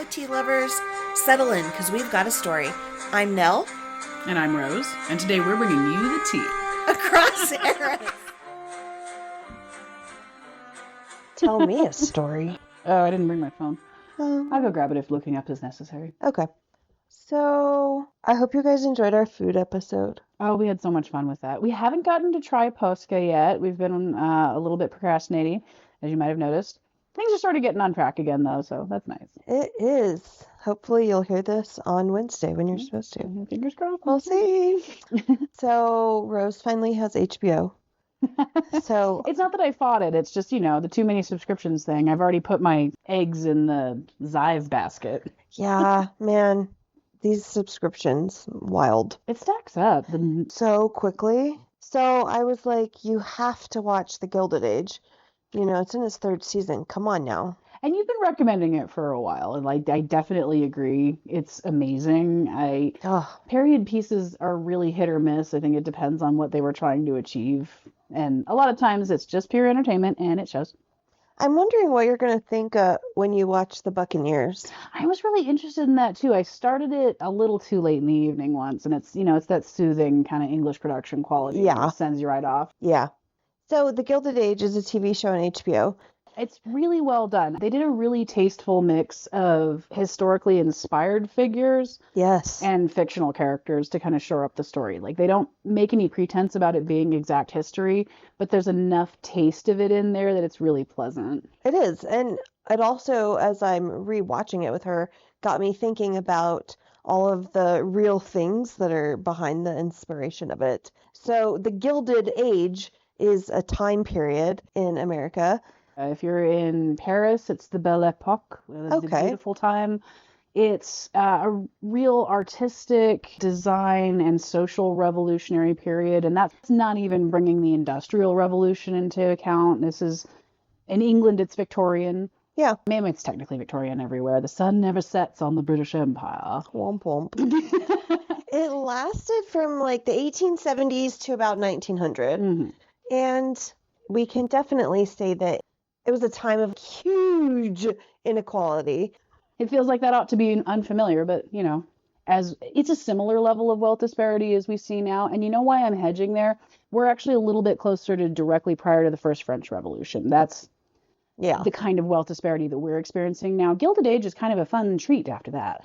Hello, tea lovers. Settle in, because we've got a story. I'm Nell. And I'm Rose, and today we're bringing you the tea. Across eras. Tell me a story. Oh, I didn't bring my phone. I'll go grab it if looking up is necessary. Okay. So, I hope you guys enjoyed our food episode. Oh, we had so much fun with that. We haven't gotten to try Posca yet. We've been a little bit procrastinating, as you might have noticed. Things are sort of getting on track again, though, so that's nice. It is. Hopefully you'll hear this on Wednesday when you're supposed to. Fingers crossed. We'll see. So, Rose finally has HBO. So it's not that I fought it. It's just, the too many subscriptions thing. I've already put my eggs in the Zive basket. Yeah, man. These subscriptions, wild. It stacks up. So quickly. So I was like, you have to watch The Gilded Age. It's in its third season. Come on now. And you've been recommending it for a while, and I definitely agree. It's amazing. Period pieces are really hit or miss. I think it depends on what they were trying to achieve. And a lot of times it's just pure entertainment, and it shows. I'm wondering what you're going to think when you watch The Buccaneers. I was really interested in that, too. I started it a little too late in the evening once, and it's that soothing kind of English production quality. Yeah. That sends you right off. Yeah. So The Gilded Age is a TV show on HBO. It's really well done. They did a really tasteful mix of historically inspired figures Yes. and fictional characters to kind of shore up the story. Like, they don't make any pretense about it being exact history, but there's enough taste of it in there that it's really pleasant. It is. And it also, as I'm rewatching it with her, got me thinking about all of the real things that are behind the inspiration of it. So The Gilded Age is a time period in America. If you're in Paris, it's the Belle Epoque, the beautiful time. It's a real artistic design and social revolutionary period, and that's not even bringing the Industrial Revolution into account. This is, in England, it's Victorian. Yeah. Maybe it's technically Victorian everywhere. The sun never sets on the British Empire. Womp womp. It lasted from like the 1870s to about 1900. Mm-hmm. And we can definitely say that it was a time of huge inequality. It feels like that ought to be unfamiliar, but, as it's a similar level of wealth disparity as we see now. And you know why I'm hedging there? We're actually a little bit closer to directly prior to the first French Revolution. That's the kind of wealth disparity that we're experiencing now. Gilded Age is kind of a fun treat after that.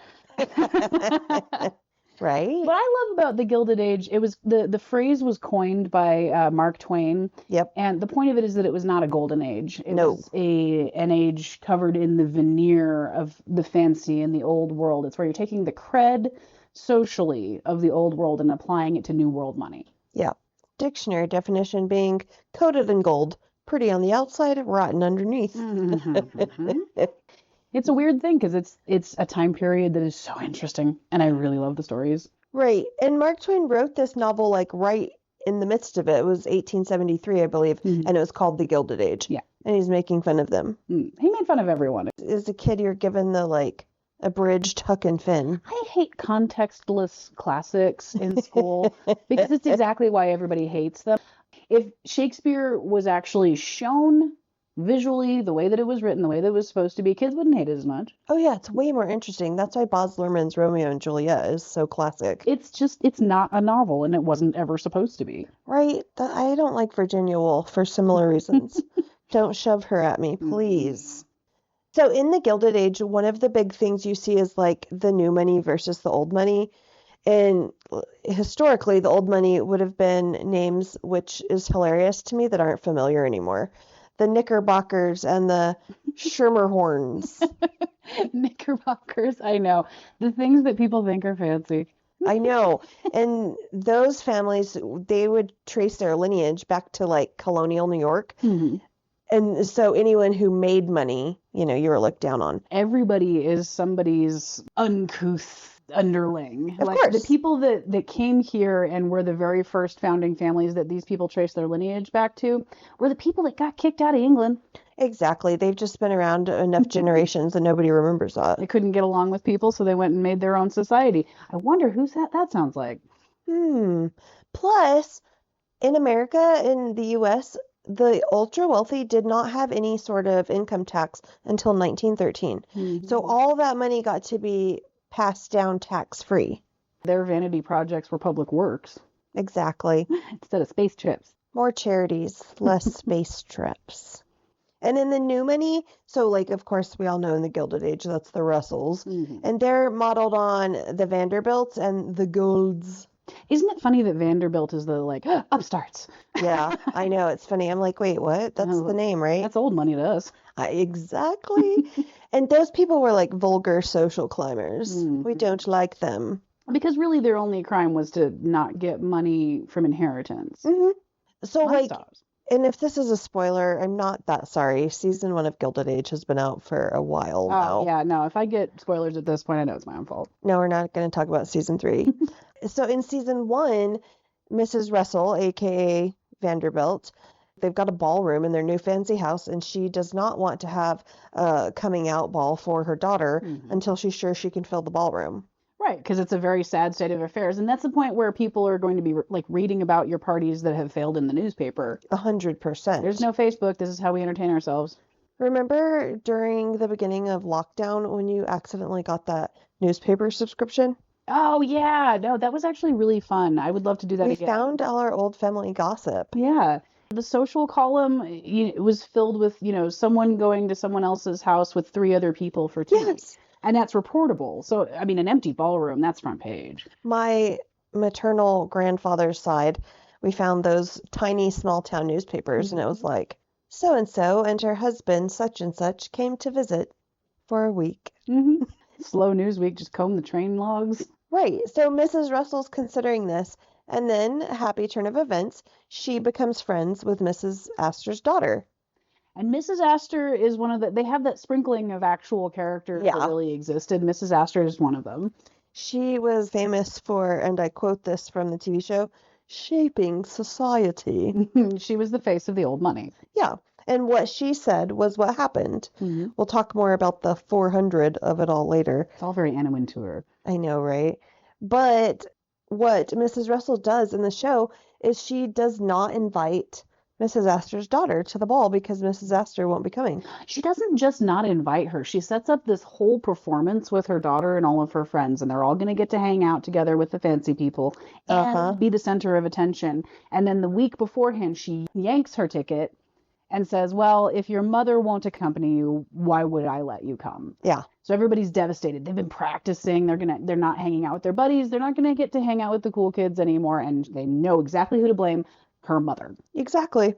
Right. What I love about the Gilded Age, it was the phrase was coined by Mark Twain. Yep. And the point of it is that it was not a golden age. It was an age covered in the veneer of the fancy and the old world. It's where you're taking the cred socially of the old world and applying it to new world money. Yeah. Dictionary definition being coated in gold, pretty on the outside, rotten underneath. Mm-hmm. It's a weird thing because it's a time period that is so interesting, and I really love the stories. Right. And Mark Twain wrote this novel like right in the midst of it. It was 1873, I believe, and it was called The Gilded Age. Yeah. And he's making fun of them. He made fun of everyone. As a kid, you're given the like abridged Huck and Finn. I hate contextless classics in school because it's exactly why everybody hates them. If Shakespeare was actually shown visually, the way that it was written, the way that it was supposed to be, kids wouldn't hate it as much. Oh yeah, it's way more interesting. That's why Baz Luhrmann's Romeo and Juliet is so classic. It's not a novel, and it wasn't ever supposed to be. Right. I don't like Virginia Woolf for similar reasons. Don't shove her at me, please. So in the Gilded Age, one of the big things you see is like the new money versus the old money. And historically, the old money would have been names, which is hilarious to me, that aren't familiar anymore. The Knickerbockers and the Schermerhorns. Knickerbockers, I know. The things that people think are fancy. I know. And those families, they would trace their lineage back to like colonial New York. Mm-hmm. And so anyone who made money, you were looked down on. Everybody is somebody's uncouth underling. Of like course. The people that came here and were the very first founding families that these people trace their lineage back to were the people that got kicked out of England. Exactly. They've just been around enough generations and nobody remembers that. They couldn't get along with people, so they went and made their own society. I wonder who's that sounds like. Plus, in America, in the U.S., the ultra wealthy did not have any sort of income tax until 1913. So all that money got to be passed down tax-free. Their vanity projects were public works Exactly. instead of space trips. More charities, less space trips. And in the new money, so like, of course, we all know in the Gilded Age, that's the Russells. And they're modeled on the Vanderbilts and the Golds. Isn't it funny that Vanderbilt is the, like, upstarts? Yeah, I know. It's funny. I'm like, wait, what? That's the name, right? That's old money to us. Exactly. And those people were like vulgar social climbers. We don't like them. Because really their only crime was to not get money from inheritance. So like, Lifestyles. and if this is a spoiler, I'm not that sorry. Season 1 of Gilded Age has been out for a while now. Oh, yeah, no, if I get spoilers at this point, I know it's my own fault. No, we're not going to talk about season 3. So in season 1, Mrs. Russell, aka Vanderbilt, they've got a ballroom in their new fancy house, and she does not want to have a coming out ball for her daughter until she's sure she can fill the ballroom. Right, because it's a very sad state of affairs. And that's the point where people are going to be like reading about your parties that have failed in the newspaper. 100%. There's no Facebook. This is how we entertain ourselves. Remember during the beginning of lockdown when you accidentally got that newspaper subscription? Oh, yeah. No, that was actually really fun. I would love to do that We again. found all our old family gossip. Yeah. The social column it was filled with, someone going to someone else's house with 3 other people for tea. Yes. And that's reportable. So, I mean, an empty ballroom, that's front page. My maternal grandfather's side, we found those tiny small town newspapers, and it was like, so-and-so and her husband, such and such, came to visit for a week. Slow news week, just comb the train logs. Right. So Mrs. Russell's considering this, and then, happy turn of events, she becomes friends with Mrs. Astor's daughter. And Mrs. Astor is one of they have that sprinkling of actual characters that really existed. Mrs. Astor is one of them. She was famous for, and I quote this from the TV show, shaping society. She was the face of the old money. Yeah. And what she said was what happened. We'll talk more about the 400 of it all later. It's all very Anna Wintour. I know, right? But what Mrs. Russell does in the show is she does not invite Mrs. Astor's daughter to the ball because Mrs. Astor won't be coming. She doesn't just not invite her. She sets up this whole performance with her daughter and all of her friends, and they're all going to get to hang out together with the fancy people and be the center of attention. And then the week beforehand, she yanks her ticket and says, well, if your mother won't accompany you, why would I let you come? Yeah. So everybody's devastated. They've been practicing. They're not hanging out with their buddies. They're not going to get to hang out with the cool kids anymore. And they know exactly who to blame. Her mother. Exactly.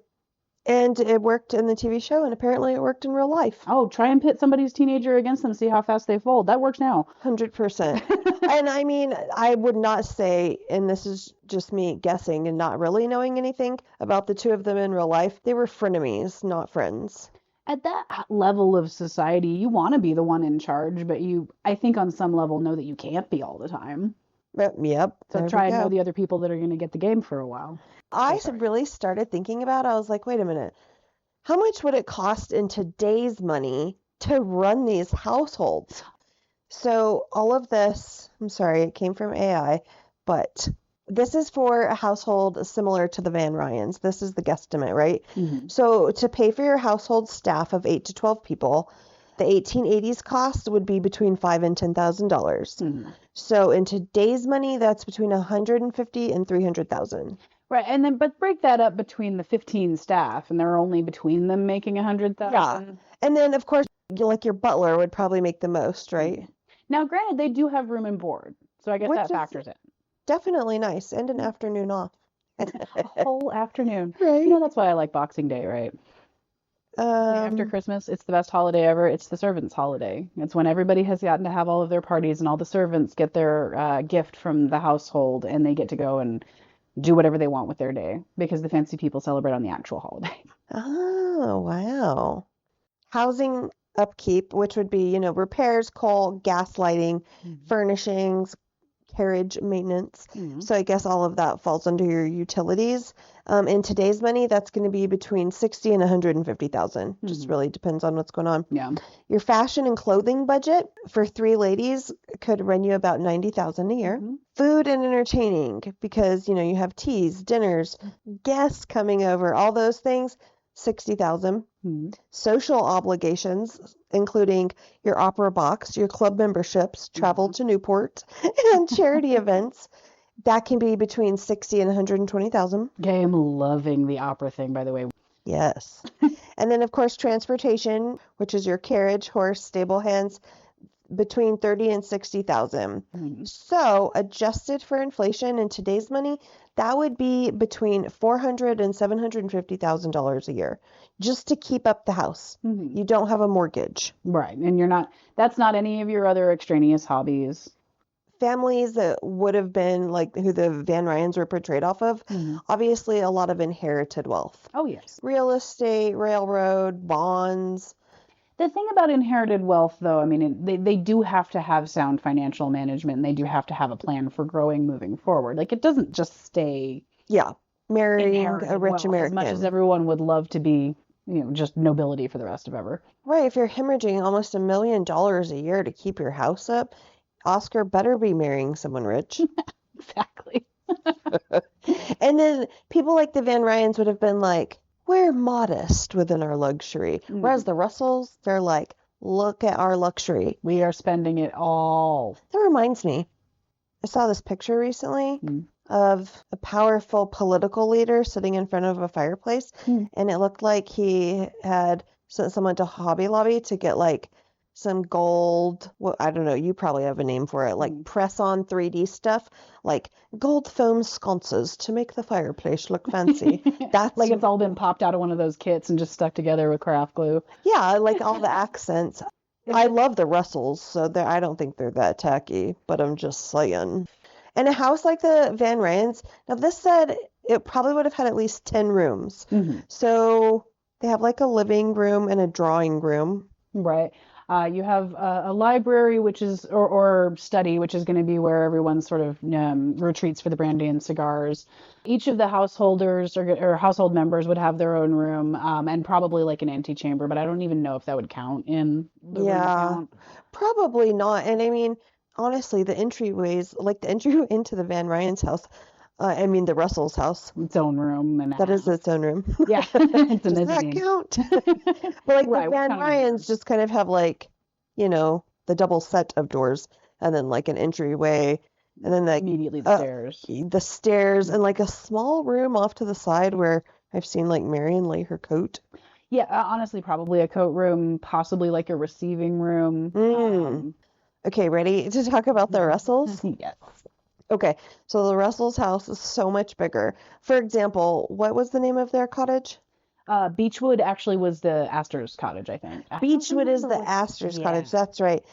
And it worked in the TV show, and apparently it worked in real life. Oh, try and pit somebody's teenager against them, see how fast they fold. That works now. 100%. And I mean, I would not say, and this is just me guessing and not really knowing anything about the two of them in real life, they were frenemies, not friends. At that level of society, you want to be the one in charge, but I think on some level know that you can't be all the time. Yep. So try and know the other people that are going to get the game for a while. I really started thinking about it. I was like, wait a minute. How much would it cost in today's money to run these households? So all of this, I'm sorry, it came from AI, but this is for a household similar to the Van Ryans. This is the guesstimate, right? So to pay for your household staff of 8 to 12 people, the 1880s cost would be between $5,000 and $10,000. So in today's money, that's between $150,000 and $300,000. Right, and then but break that up between the 15 staff, and they're only between them making $100,000. Yeah, and then of course, like your butler would probably make the most, right? Now, granted, they do have room and board, so I guess that factors in. Definitely nice, and an afternoon off. A whole afternoon. Right. That's why I like Boxing Day, right? After Christmas, it's the best holiday ever. It's the servants' holiday. It's when everybody has gotten to have all of their parties, and all the servants get their gift from the household, and they get to go and do whatever they want with their day because the fancy people celebrate on the actual holiday. Oh, wow. Housing upkeep, which would be, repairs, coal, gas lighting, furnishings, carriage maintenance. So I guess all of that falls under your utilities. In today's money, that's going to be between $60,000 and $150,000. Just really depends on what's going on. Yeah. Your fashion and clothing budget for 3 ladies could run you about $90,000 a year. Food and entertaining, because you have teas, dinners, guests coming over, all those things. $60,000. Mhm. Social obligations, including your opera box, your club memberships, travel to Newport, and charity events, that can be between 60 and 120,000. Okay, I'm loving the opera thing, by the way. Yes. And then, of course, transportation, which is your carriage, horse, stable hands, between 30 and 60,000. Mhm. So, adjusted for inflation in today's money, that would be between $400 and $750,000 a year just to keep up the house. Mhm. You don't have a mortgage. Right. And that's not any of your other extraneous hobbies. Families that would have been like who the Van Ryans were portrayed off of, Mhm. obviously a lot of inherited wealth. Oh, yes. Real estate, railroad, bonds. The thing about inherited wealth, though, I mean, they do have to have sound financial management and they do have to have a plan for growing moving forward. Like, it doesn't just stay Yeah. Marrying a inherited rich wealth as much as American. everyone would love to be, just nobility for the rest of ever. Right. If you're hemorrhaging almost $1 million a year to keep your house up, Oscar better be marrying someone rich. Exactly. And then people like the Van Ryans would have been like, we're modest within our luxury. Whereas the Russells, they're like, look at our luxury. We are spending it all. That reminds me, I saw this picture recently of a powerful political leader sitting in front of a fireplace, and it looked like he had sent someone to Hobby Lobby to get like some gold, well, I don't know, you probably have a name for it, like press-on 3D stuff, like gold foam sconces to make the fireplace look fancy. That's Like it's all been popped out of one of those kits and just stuck together with craft glue. Yeah, like all the accents. I love the Russells, so I don't think they're that tacky, but I'm just saying. And a house like the Van Ryans, now this said it probably would have had at least 10 rooms. So they have like a living room and a drawing room. Right. You have a library, which is, or study, which is going to be where everyone sort of retreats for the brandy and cigars. Each of the householders or household members would have their own room, and probably like an antechamber, but I don't even know if that would count in the room count. Probably not. And I mean, honestly, the entryways, like the entry into the Van Ryans house, the Russell's house. Its own room. And that is its own room. Yeah. It's Does that count? But like the Van Ryans just kind of have like, the double set of doors and then like an entryway and then like immediately the stairs. The stairs and like a small room off to the side where I've seen like Marion lay her coat. Yeah, honestly, probably a coat room, possibly like a receiving room. Okay, ready to talk about the Russells? Yes. Okay, so the Russell's house is so much bigger. For example, what was the name of their cottage? Beechwood actually was the Astors cottage, I think. Beechwood is the Astors cottage. That's right.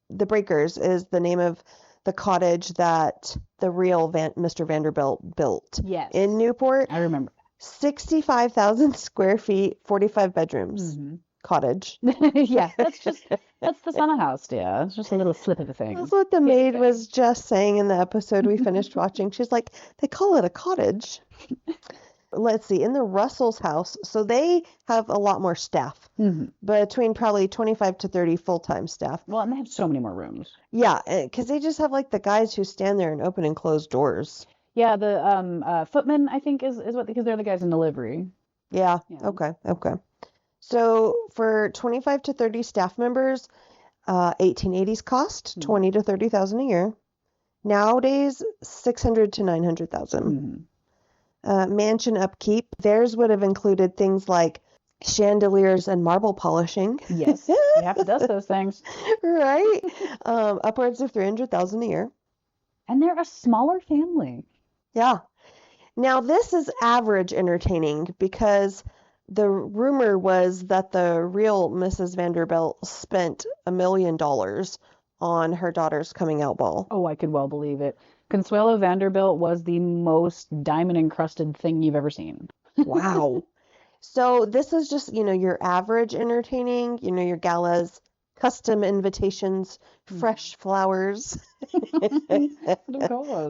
The Breakers is the name of the cottage that the real Mr. Vanderbilt built. Yes. In Newport. I remember. 65,000 square feet, 45 bedrooms. Cottage. Yeah, that's the summer house, dear. It's just a little slip of a thing. That's what the maid was just saying in the episode we finished watching. She's like, they call it a cottage. Let's see, in the Russell's house, so they have a lot more staff, between probably 25 to 30 full-time staff. Well, and they have so many more rooms. Yeah, because they just have like the guys who stand there and open and close doors. Yeah, the footmen, I think, is what, because they're the guys in the livery. Yeah. Okay. So for 25 to 30 staff members, 1880s cost, 20 to 30,000 a year. Nowadays, 600 to 900,000. Mansion upkeep, theirs would have included things like chandeliers and marble polishing. Yes, you have to dust those things. Right? Upwards of 300,000 a year. And they're a smaller family. Yeah. Now, this is average entertaining because the rumor was that the real Mrs. Vanderbilt spent $1 million on her daughter's coming out ball. Oh, I could well believe it. Consuelo Vanderbilt was the most diamond encrusted thing you've ever seen. Wow. So this is just, your average entertaining, your galas, custom invitations, fresh flowers,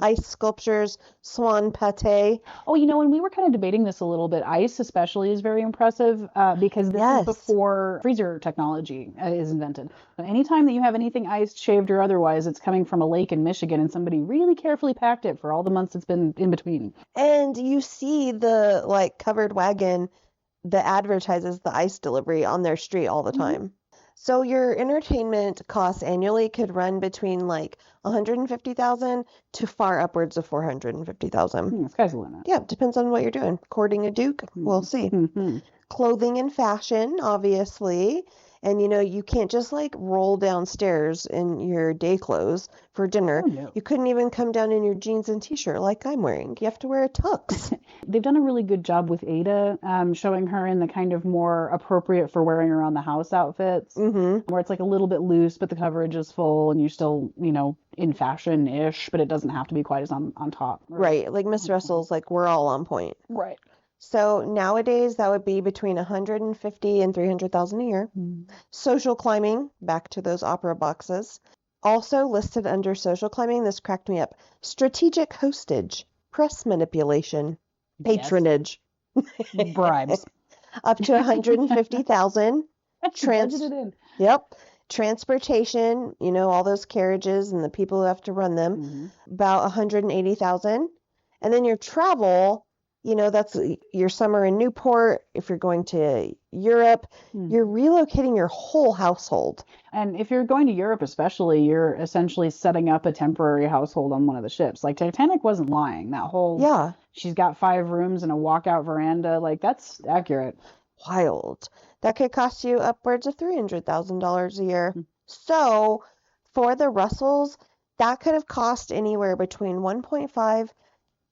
ice sculptures, swan pate. Oh, and we were kind of debating this a little bit. Ice especially is very impressive because this is before freezer technology is invented. But anytime that you have anything iced, shaved, or otherwise, it's coming from a lake in Michigan and somebody really carefully packed it for all the months it's been in between. And you see the covered wagon that advertises the ice delivery on their street all the time. So your entertainment costs annually could run between like 150,000 to far upwards of 450,000. Sky's the limit. Yeah, depends on what you're doing. Courting a duke, we'll see. Clothing and fashion, obviously. And you can't just like roll downstairs in your day clothes for dinner. Oh, no. You couldn't even come down in your jeans and t-shirt like I'm wearing. You have to wear a tux. They've done a really good job with Ada, showing her in the kind of more appropriate for wearing around the house outfits, where it's like a little bit loose, but the coverage is full and you're still, in fashion-ish, but it doesn't have to be quite as on top. Right. Like Miss Russell's like, we're all on point. Right. So nowadays that would be between 150 and 300,000 a year. Social climbing, back to those opera boxes. Also listed under social climbing, this cracked me up. Strategic hostage, press manipulation, patronage. Bribes. Up to 150,000. Budgeted in. Yep. Transportation, all those carriages and the people who have to run them, about 180,000. And then your travel, that's your summer in Newport. If you're going to Europe, you're relocating your whole household. And if you're going to Europe especially, you're essentially setting up a temporary household on one of the ships. Like Titanic wasn't lying. That whole, she's got 5 rooms and a walkout veranda. Like, that's accurate. Wild. That could cost you upwards of $300,000 a year. So for the Russells, that could have cost anywhere between 1.5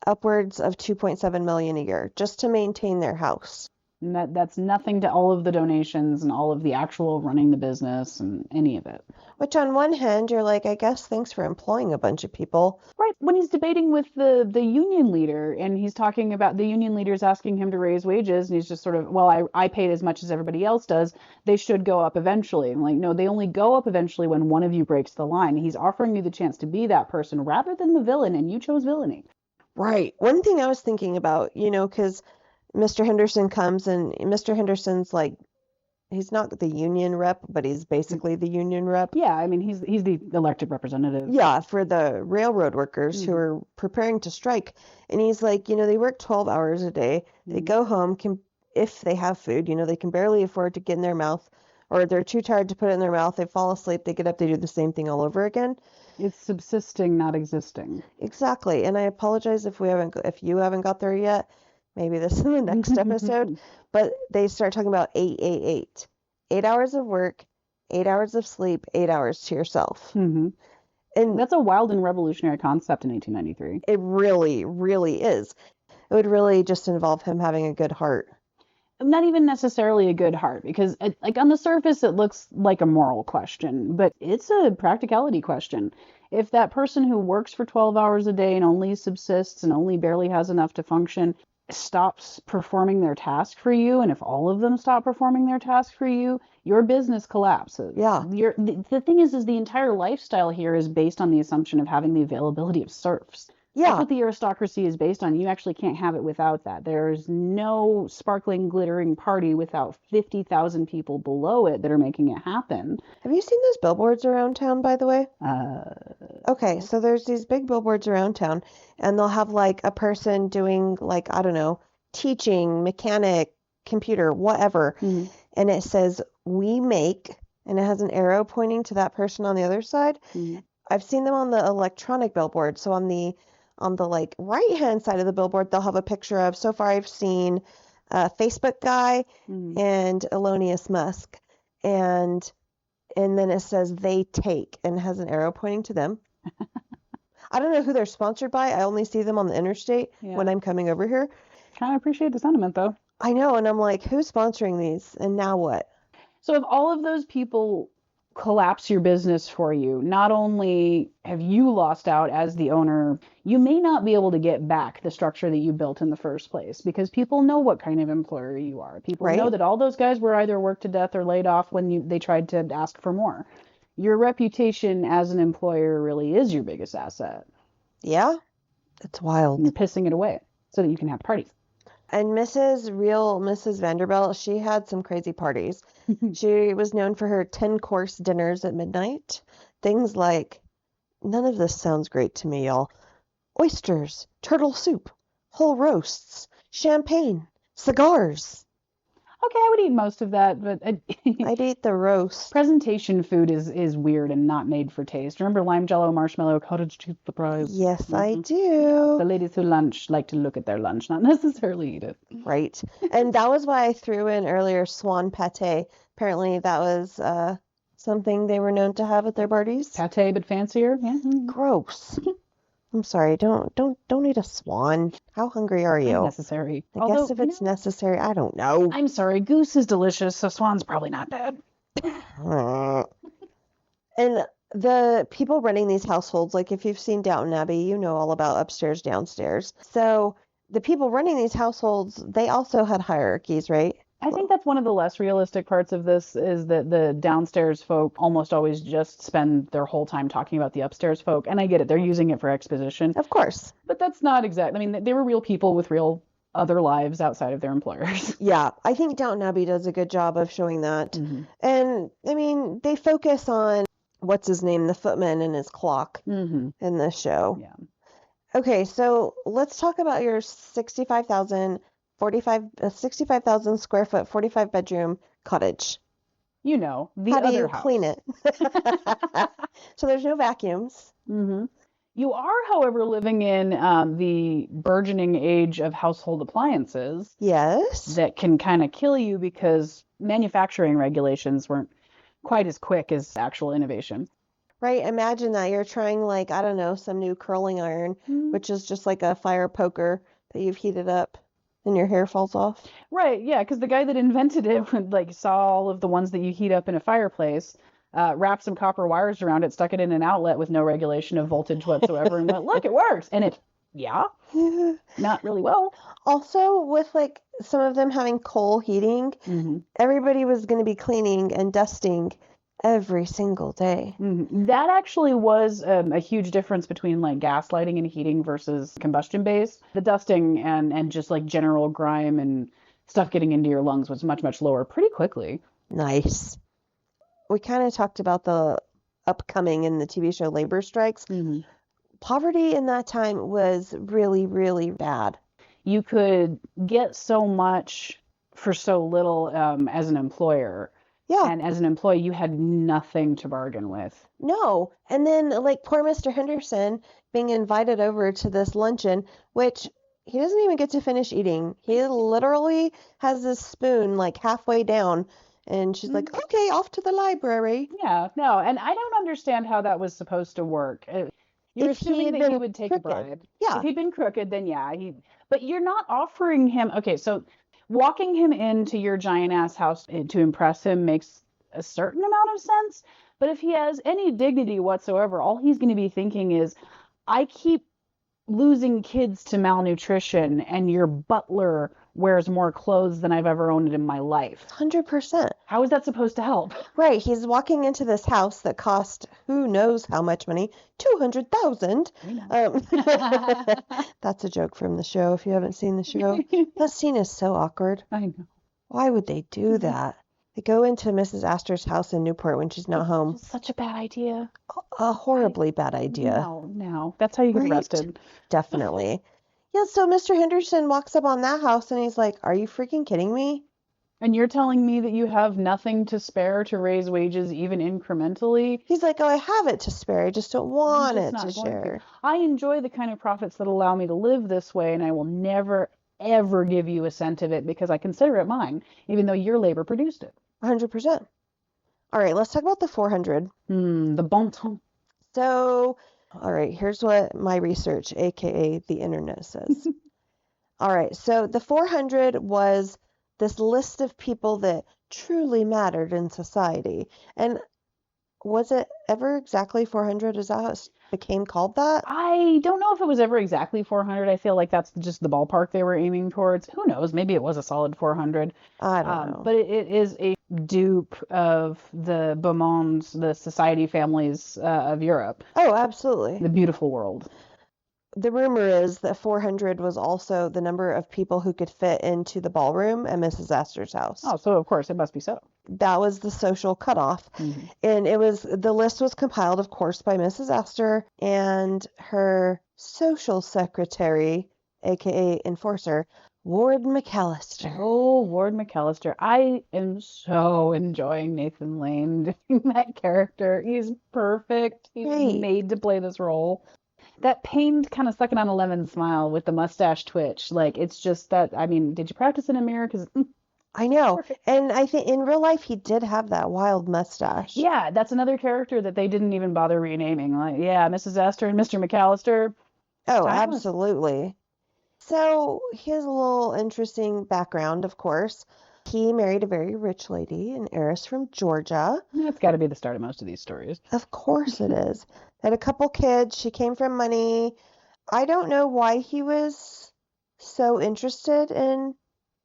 upwards of 2.7 million a year just to maintain their house. And that's nothing to all of the donations and all of the actual running the business and any of it. Which on one hand, you're like, I guess thanks for employing a bunch of people. Right. When he's debating with the union leader and he's talking about the union leaders asking him to raise wages and he's just sort of, well, I paid as much as everybody else does. They should go up eventually. I'm like, no, they only go up eventually when one of you breaks the line. He's offering you the chance to be that person rather than the villain, and you chose villainy. Right. One thing I was thinking about, because Mr. Henderson comes and Mr. Henderson's like, he's not the union rep, but he's basically the union rep. Yeah, I mean, he's the elected representative. Yeah, for the railroad workers who are preparing to strike. And he's like, they work 12 hours a day. They go home, if they have food, they can barely afford to get in their mouth, or they're too tired to put it in their mouth. They fall asleep, they get up, they do the same thing all over again. It's subsisting, not existing. Exactly. And I apologize if you haven't got there yet. Maybe this is the next episode. But they start talking about 8. 8 hours of work, 8 hours of sleep, 8 hours to yourself. And that's a wild and revolutionary concept in 1893. It really, really is. It would really just involve him having a good heart. Not even necessarily a good heart, because like on the surface it looks like a moral question, but it's a practicality question. If that person who works for 12 hours a day and only subsists and only barely has enough to function stops performing their task for you, and if all of them stop performing their task for you, your business collapses. Yeah. The thing is the entire lifestyle here is based on the assumption of having the availability of serfs. Yeah. That's what the aristocracy is based on. You actually can't have it without that. There's no sparkling, glittering party without 50,000 people below it that are making it happen. Have you seen those billboards around town, by the way? Okay, so there's these big billboards around town, and they'll have like a person doing like, I don't know, teaching, mechanic, computer, whatever. And it says, we make, and it has an arrow pointing to that person on the other side. I've seen them on the electronic billboard. So on the like right hand side of the billboard, they'll have a picture of, so far I've seen a Facebook guy and Elonius Musk, and then it says they take, and it has an arrow pointing to them. I don't know who they're sponsored by. I only see them on the interstate when I'm coming over here. Kind of appreciate the sentiment though. I know, and I'm like, who's sponsoring these, and now what? So if all of those people collapse your business for you, not only have you lost out as the owner, you may not be able to get back the structure that you built in the first place, because people know what kind of employer you are. People know that all those guys were either worked to death or laid off when they tried to ask for more. Your reputation as an employer really is your biggest asset. Yeah, it's wild. And you're pissing it away so that you can have parties. And Mrs. Vanderbilt, she had some crazy parties. She was known for her 10-course dinners at midnight. Things like, none of this sounds great to me, y'all. Oysters, turtle soup, whole roasts, champagne, cigars. would eat most of that, but I'd eat the roast. presentation food is weird and not made for taste. Remember lime jello, marshmallow, cottage cheese surprise? Yes, I The do. ladies who lunch like to look at their lunch, not necessarily eat it. Right. And that was why I threw in earlier swan pate. Apparently that was something they were known to have at their parties. Pate, but fancier. Yeah. Gross. I'm sorry. Don't eat a swan. How hungry are you? Unnecessary. I guess if it's necessary, I don't know. I'm sorry, goose is delicious, so swan's probably not bad. And the people running these households, like if you've seen Downton Abbey, you know all about upstairs, downstairs. So the people running these households, they also had hierarchies, right? I think that's one of the less realistic parts of this is that the downstairs folk almost always just spend their whole time talking about the upstairs folk. And I get it, they're using it for exposition. Of course. But that's not exact. I mean, they were real people with real other lives outside of their employers. Yeah, I think Downton Abbey does a good job of showing that. Mm-hmm. And I mean, they focus on what's his name, the footman and his clock in this show. Yeah. Okay, so let's talk about your 65,000 square foot, 45 bedroom cottage. You know, the How other do you house. clean it? So there's no vacuums. Mm-hmm. You are, however, living in the burgeoning age of household appliances Yes. that can kind of kill you because manufacturing regulations weren't quite as quick as actual innovation. Right, imagine that you're trying like, I don't know, some new curling iron, which is just like a fire poker that you've heated up and your hair falls off. Right, yeah, because the guy that invented it like saw all of the ones that you heat up in a fireplace, wrapped some copper wires around it, stuck it in an outlet with no regulation of voltage whatsoever, and went, look, it works. And it, not really well. Also, with like some of them having coal heating, everybody was going to be cleaning and dusting every single day. That actually was a huge difference between like gas lighting and heating versus combustion based. The dusting and just like general grime and stuff getting into your lungs was much, much lower pretty quickly. Nice. We kind of talked about the upcoming in the TV show labor strikes. Poverty in that time was really, really bad. You could get so much for so little as an employer. Yeah. And as an employee, you had nothing to bargain with. No. And then, like, poor Mr. Henderson being invited over to this luncheon, which he doesn't even get to finish eating. He literally has this spoon, like, halfway down. And she's like, okay, off to the library. Yeah, no. And I don't understand how that was supposed to work. You're assuming that he would take a bribe. Yeah. If he'd been crooked, then yeah. But you're not offering him. Okay, so walking him into your giant ass house to impress him makes a certain amount of sense. But if he has any dignity whatsoever, all he's going to be thinking is, I keep losing kids to malnutrition, and your butler wears more clothes than I've ever owned in my life. 100%. How is that supposed to help? Right. He's walking into this house that cost who knows how much money, $200,000. That's a joke from the show. If you haven't seen the show, that scene is so awkward. I know. Why would they do that? They go into Mrs. Astor's house in Newport when she's not home. Such a bad idea. A horribly bad idea. No. That's how you get arrested. Definitely. Yeah, so Mr. Henderson walks up on that house and he's like, are you freaking kidding me? And you're telling me that you have nothing to spare to raise wages even incrementally? He's like, oh, I have it to spare. I just don't want it to share. I enjoy the kind of profits that allow me to live this way, and I will never, ever give you a cent of it because I consider it mine, even though your labor produced it. 100%. All right, let's talk about the 400. The bon ton. So, all right, here's what my research, aka the internet, says. All right, so the 400 was this list of people that truly mattered in society. And was it ever exactly 400? Is that how it became called that? I don't know if it was ever exactly 400. I feel like that's just the ballpark they were aiming towards. Who knows? Maybe it was a solid 400. I don't know. But it is a dupe of the beau mondes, the society families of Europe. Oh, absolutely. The beautiful world. The rumor is that 400 was also the number of people who could fit into the ballroom at Mrs. Astor's house. Oh, so of course it must be so. That was the social cutoff. And the list was compiled, of course, by Mrs. Astor and her social secretary, aka enforcer, Ward McAllister. Oh, Ward McAllister. I am so enjoying Nathan Lane doing that character. He's perfect. He's Right. made to play this role. That pained kind of sucking on a lemon smile with the mustache twitch. Like, it's just that, I mean, did you practice in a mirror? Because, I know. perfect. And I think in real life, he did have that wild mustache. Yeah, that's another character that they didn't even bother renaming. Like, yeah, Mrs. Astor and Mr. McAllister. Oh, Timeless. absolutely. So he has a little interesting background, of course. He married a very rich lady, an heiress from Georgia. That's got to be the start of most of these stories. Of course it is. Had a couple kids. She came from money. I don't know why he was so interested in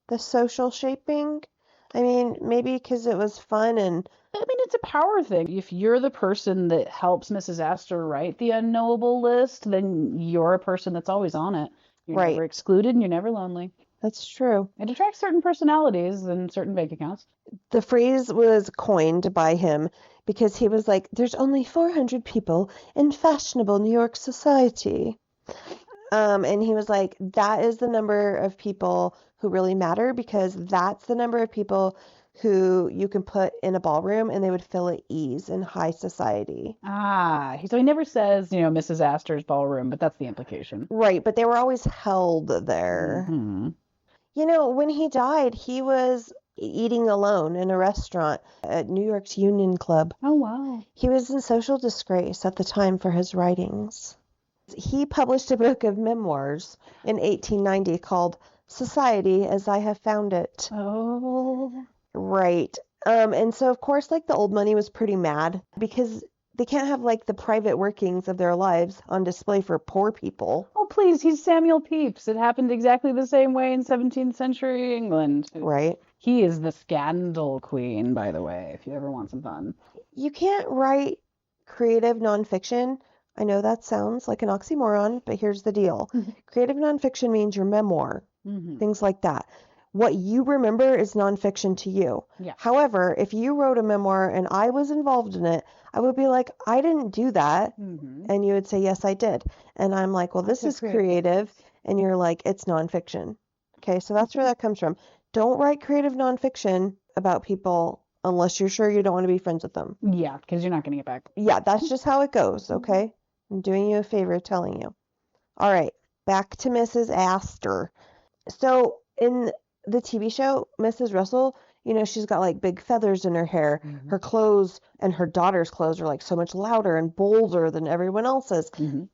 the social shaping. I mean, maybe because it was fun and I mean, it's a power thing. If you're the person that helps Mrs. Astor write the unknowable list, then you're a person that's always on it. You're Right. never excluded and you're never lonely. that's true. It attracts certain personalities and certain bank accounts. The phrase was coined by him because he was like, there's only 400 people in fashionable New York society. And he was like, that is the number of people who really matter because that's the number of people who you can put in a ballroom and they would feel at ease in high society. So he never says, Mrs. Astor's ballroom, but that's the implication. Right, but they were always held there. Mhm. When he died, he was eating alone in a restaurant at New York's Union Club. Oh, wow. He was in social disgrace at the time for his writings. He published a book of memoirs in 1890 called Society as I Have Found It. Oh. Right. And so, of course, like the old money was pretty mad because they can't have like the private workings of their lives on display for poor people. Oh, please, he's Samuel Pepys. It happened exactly the same way in 17th century England. Right. He is the scandal queen, by the way, if you ever want some fun. You can't write creative nonfiction. I know that sounds like an oxymoron, but here's the deal. Creative nonfiction means your memoir, things like that. What you remember is nonfiction to you. Yeah. However, if you wrote a memoir and I was involved in it, I would be like, I didn't do that. And you would say, yes, I did. And I'm like, well, this is creative. And you're like, it's nonfiction. Okay, so that's where that comes from. Don't write creative nonfiction about people unless you're sure you don't want to be friends with them. Yeah, because you're not going to get back. Yeah, that's just how it goes, okay? I'm doing you a favor telling you. All right, back to Mrs. Astor. So in the TV show, Mrs. Russell, she's got like big feathers in her hair. Her clothes and her daughter's clothes are like so much louder and bolder than everyone else's.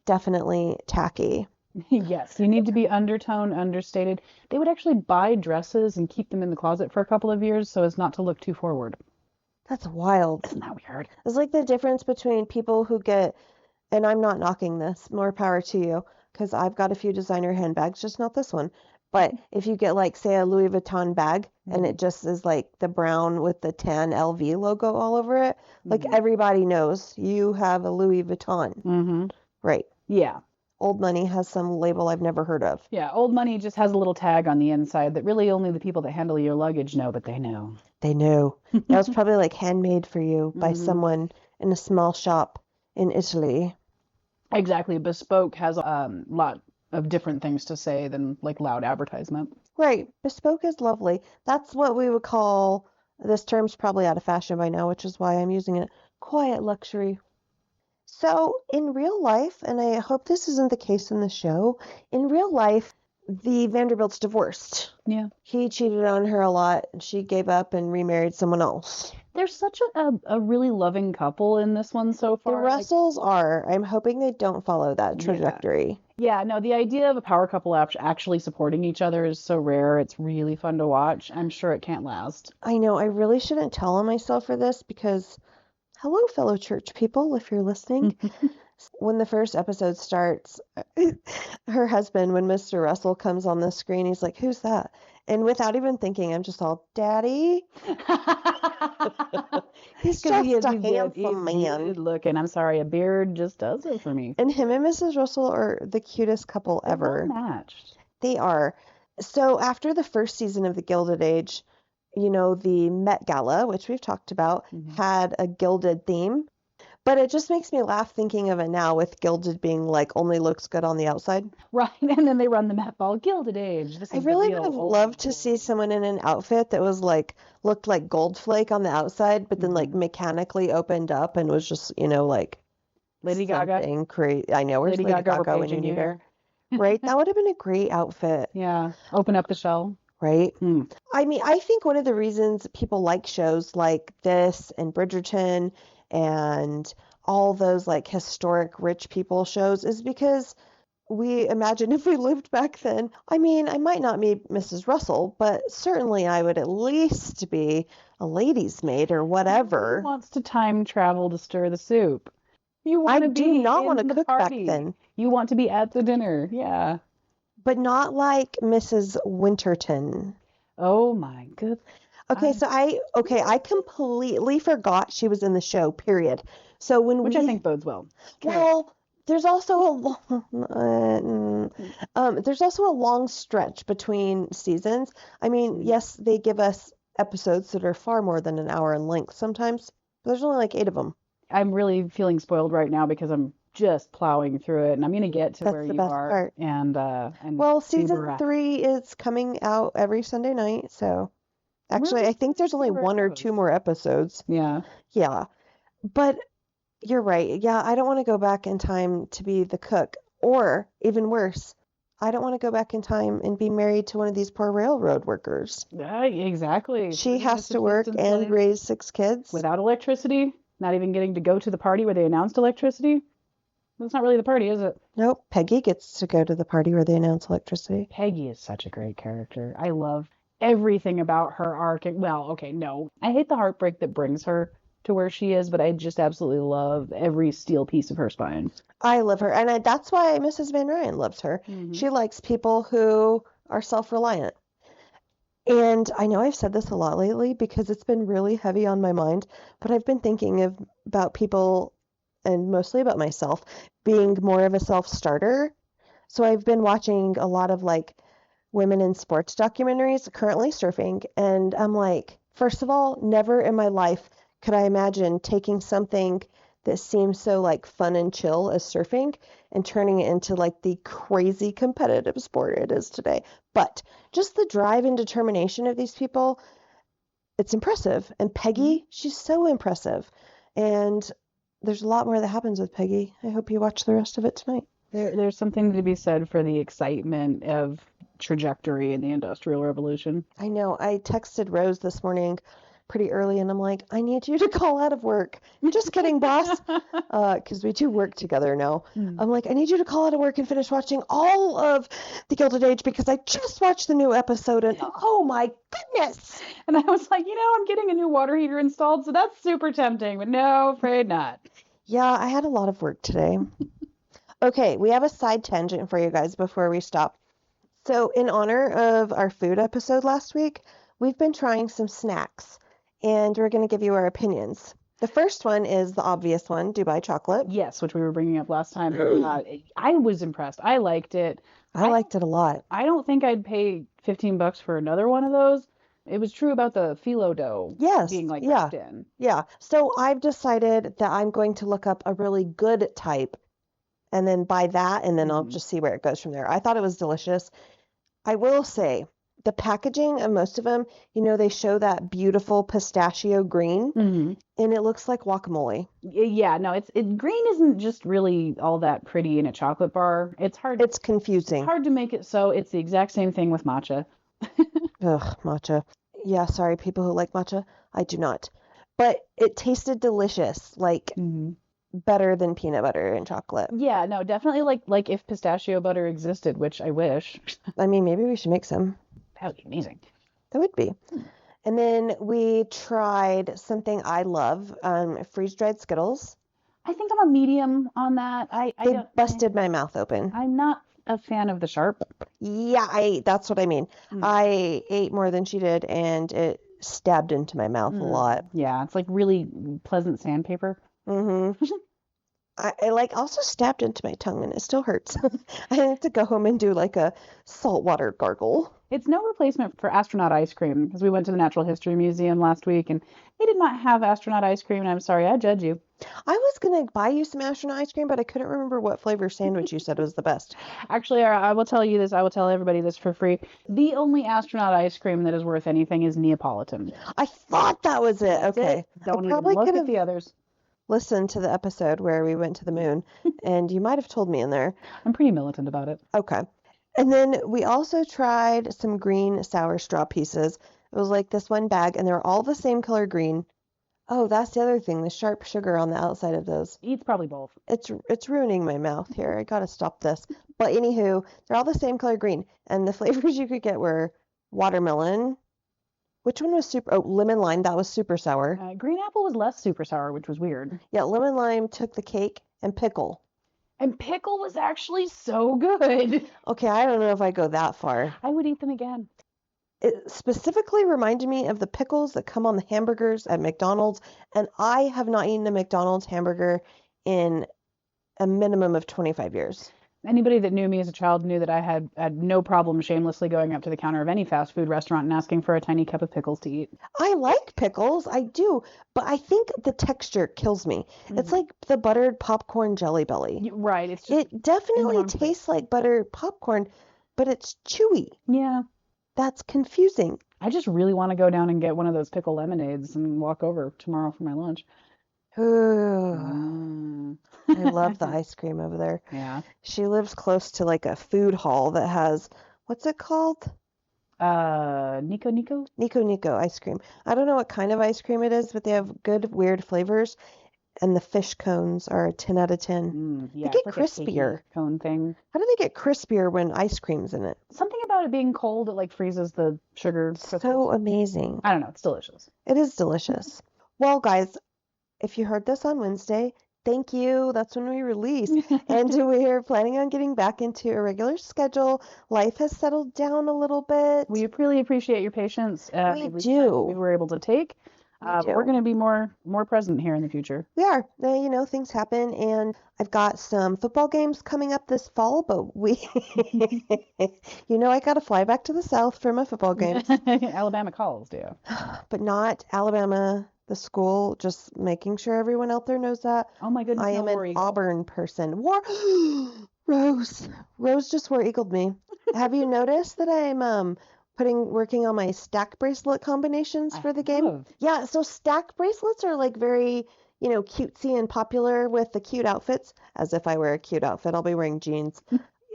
Definitely tacky. Yes, you need to be undertone, understated. They would actually buy dresses and keep them in the closet for a couple of years so as not to look too forward. That's wild. Isn't that weird? It's like the difference between people who get, and I'm not knocking this, more power to you, because I've got a few designer handbags, just not this one. But if you get like, say, a Louis Vuitton bag and it just is like the brown with the tan LV logo all over it, like everybody knows you have a Louis Vuitton. Right. Yeah. Old Money has some label I've never heard of. Yeah, Old Money just has a little tag on the inside that really only the people that handle your luggage know, but they know. They know. That was probably like handmade for you by someone in a small shop in Italy. Exactly. Bespoke has a lot of different things to say than like loud advertisement. Right. Bespoke is lovely. That's what we would call, this term's probably out of fashion by now, which is why I'm using it, quiet luxury. So in real life, and I hope this isn't the case in the show, in real life, the Vanderbilts divorced. Yeah. He cheated on her a lot, and she gave up and remarried someone else. They're such a really loving couple in this one so The far. Russells are. I'm hoping they don't follow that trajectory. Yeah, no, the idea of a power couple actually supporting each other is so rare. It's really fun to watch. I'm sure it can't last. I know, I really shouldn't tell on myself for this because, hello, fellow church people, if you're listening. When the first episode starts, her husband, when Mr. Russell comes on the screen, he's like, who's that? And without even thinking, I'm just all, Daddy? He's just a handsome man. Good looking. I'm sorry, a beard just does it for me. And him and Mrs. Russell are the cutest couple ever. Well matched. They are. So after the first season of the Gilded Age, the Met Gala, which we've talked about, had a gilded theme. But it just makes me laugh thinking of it now with Gilded being like only looks good on the outside. Right. And then they run the Met Ball Gilded Age. This I is the really real would have old loved to see world. someone in an outfit that was like looked like gold flake on the outside, but then like Mhm. mechanically opened up and was just, like Lady Gaga. something crazy. I know, where's Lady Lady Gaga, we're Gaga when you paging you need her? here. Right? That would have been a great outfit, Yeah. Open up the shell. right? Hmm. I mean, I think one of the reasons people like shows like this and Bridgerton and all those like historic rich people shows is because we imagine if we lived back then. I mean, I might not be Mrs. Russell, but certainly I would at least be a lady's maid or Nobody whatever. wants to time travel to stir the soup. You I want to do be not want to in the cook back party. then, You want to be at the dinner. Yeah. but not like Mrs. Winterton. Oh my good. Okay, so I completely forgot she was in the show, period. So when Which I think bodes well. well, there's also there's also a long stretch between seasons. I mean, yes, they give us episodes that are far more than an hour in length sometimes, but there's only like 8 of them. I'm really feeling spoiled right now because I'm just plowing through it, and I'm gonna get to That's where the you best are, part. and Well, to season Barack. 3 is coming out every Sunday night, so actually, Really I think there's only see where it 1 or goes. 2 more episodes. Yeah. Yeah, but you're right. Yeah, I don't want to go back in time to be the cook, or even worse, I don't want to go back in time and be married to one of these poor railroad workers. Yeah, exactly. She Putting has the to work subsistence and life raise 6 kids. without electricity, not even getting to go to the party where they announced electricity. That's not really the party, is it? Nope, Peggy gets to go to the party where they announce electricity. Peggy is such a great character. I love everything about her arc. Well, okay, no. I hate the heartbreak that brings her to where she is, but I just absolutely love every steel piece of her spine. I love her, and that's why Mrs. Van Ryan loves her. Mhm. She likes people who are self-reliant. And I know I've said this a lot lately because it's been really heavy on my mind, but I've been thinking about people, and mostly about myself, being more of a self-starter. So I've been watching a lot of like women in sports documentaries, currently surfing, and I'm like, first of all, never in my life could I imagine taking something that seems so like fun and chill as surfing and turning it into like the crazy competitive sport it is today. But just the drive and determination of these people, it's impressive. And Peggy, she's so impressive. And there's a lot more that happens with Peggy. I hope you watch the rest of it tonight. There's something to be said for the excitement of trajectory in the Industrial Revolution. I know. I texted Rose this morning pretty early and I'm like, I need you to call out of work. Just kidding, boss. Because we do work together now. I'm like, I need you to call out of work and finish watching all of The Gilded Age because I just watched the new episode and oh my goodness. And I was like, I'm getting a new water heater installed, so that's super tempting, but no, afraid not. Yeah, I had a lot of work today. Okay, we have a side tangent for you guys before we stop. So in honor of our food episode last week, we've been trying some snacks and we're going to give you our opinions. The first one is the obvious one, Dubai chocolate. Yes, which we were bringing up last time. I was impressed. I liked it. I liked it a lot. I don't think I'd pay $15 for another one of those. It was true about the phyllo dough being like wrapped in. Yeah. So I've decided that I'm going to look up a really good type and then buy that and then I'll just see where it goes from there. I thought it was delicious. I will say the packaging of most of them, they show that beautiful pistachio green and it looks like guacamole. Yeah, no, green isn't just really all that pretty in a chocolate bar. It's hard. It's confusing. It's hard to make it so. It's the exact same thing with matcha. Ugh, matcha. Yeah, sorry, people who like matcha. I do not. But it tasted delicious, like better than peanut butter and chocolate. Yeah, no, definitely like if pistachio butter existed, which I wish. I mean, maybe we should make some. That would be amazing. That would be. And then we tried something I love, freeze-dried Skittles. I think I'm a medium on that. They busted my mouth open. I'm not a fan of the sharp. Yeah, that's what I mean. I ate more than she did, and it stabbed into my mouth a lot. Yeah, it's like really pleasant sandpaper. I like also stabbed into my tongue and it still hurts. I have to go home and do like a saltwater gargle. It's no replacement for astronaut ice cream because we went to the Natural History Museum last week and they did not have astronaut ice cream. And I'm sorry, I judge you. I was gonna buy you some astronaut ice cream, but I couldn't remember what flavor sandwich you said was the best. Actually, I will tell you this. I will tell everybody this for free. The only astronaut ice cream that is worth anything is Neapolitan. I thought that was it. That's Okay. it. Don't I even probably look could at have the others. listened to the episode where we went to the moon, and you might have told me in there. I'm pretty militant about it. Okay. And then we also tried some green sour straw pieces. It was like this one bag, and they were all the same color green. Oh, that's the other thing, the sharp sugar on the outside of those. Eats probably both. It's ruining my mouth here. I gotta stop this. But anywho, they're all the same color green, and the flavors you could get were watermelon. Which one was super? Oh, lemon lime. That was super sour. Green apple was less super sour, which was weird. Yeah, lemon lime took the cake, and pickle. And pickle was actually so good. Okay, I don't know if I go that far. I would eat them again. It specifically reminded me of the pickles that come on the hamburgers at McDonald's, and I have not eaten a McDonald's hamburger in a minimum of 25 years. Anybody that knew me as a child knew that I had no problem shamelessly going up to the counter of any fast food restaurant and asking for a tiny cup of pickles to eat. I like pickles, I do, but I think the texture kills me. It's like the buttered popcorn Jelly Belly. Right. It's just It definitely wrong place. tastes like buttered popcorn, but it's chewy. Yeah. That's confusing. I just really want to go down and get one of those pickle lemonades and walk over tomorrow for my lunch. Ooh, I love the ice cream over there. Yeah. She lives close to like a food hall that has, what's it called? Nico. Nico ice cream. I don't know what kind of ice cream it is, but they have good, weird flavors. And the fish cones are a 10 out of 10. Yeah, They get it's like a cakey crispier. cone thing. How do they get crispier when ice cream's in it? Something about it being cold, it like freezes the sugar crystals. So amazing. I don't know. It's delicious. It is delicious. Well, guys, if you heard this on Wednesday, thank you. That's when we release. And we are planning on getting back into a regular schedule. Life has settled down a little bit. We really appreciate your patience. We every time do. We were able to take. But we're going to be more present here in the future. We are. You know, things happen, and I've got some football games coming up this fall, but I got to fly back to the South for my football games. Alabama calls, do you? But not Alabama, the school, just making sure everyone out there knows that. Oh my goodness, I am no an Auburn person. Rose just war eagled me. Have you noticed that I'm working on my stack bracelet combinations for the game? have. Yeah, so stack bracelets are like very, cutesy and popular with the cute outfits. As if I wear a cute outfit, I'll be wearing jeans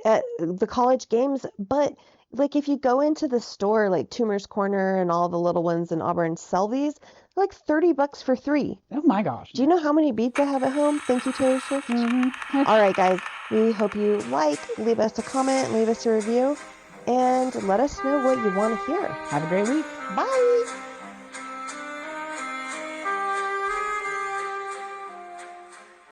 at the college games. But like if you go into the store, like Toomer's Corner and all the little ones in Auburn sell these, they're like $30 for 3. Oh my gosh. Do you know how many beads I have at home? Thank you, Taylor Swift. All right, guys. We hope you leave us a comment, leave us a review, and let us know what you want to hear. Have a great week. Bye.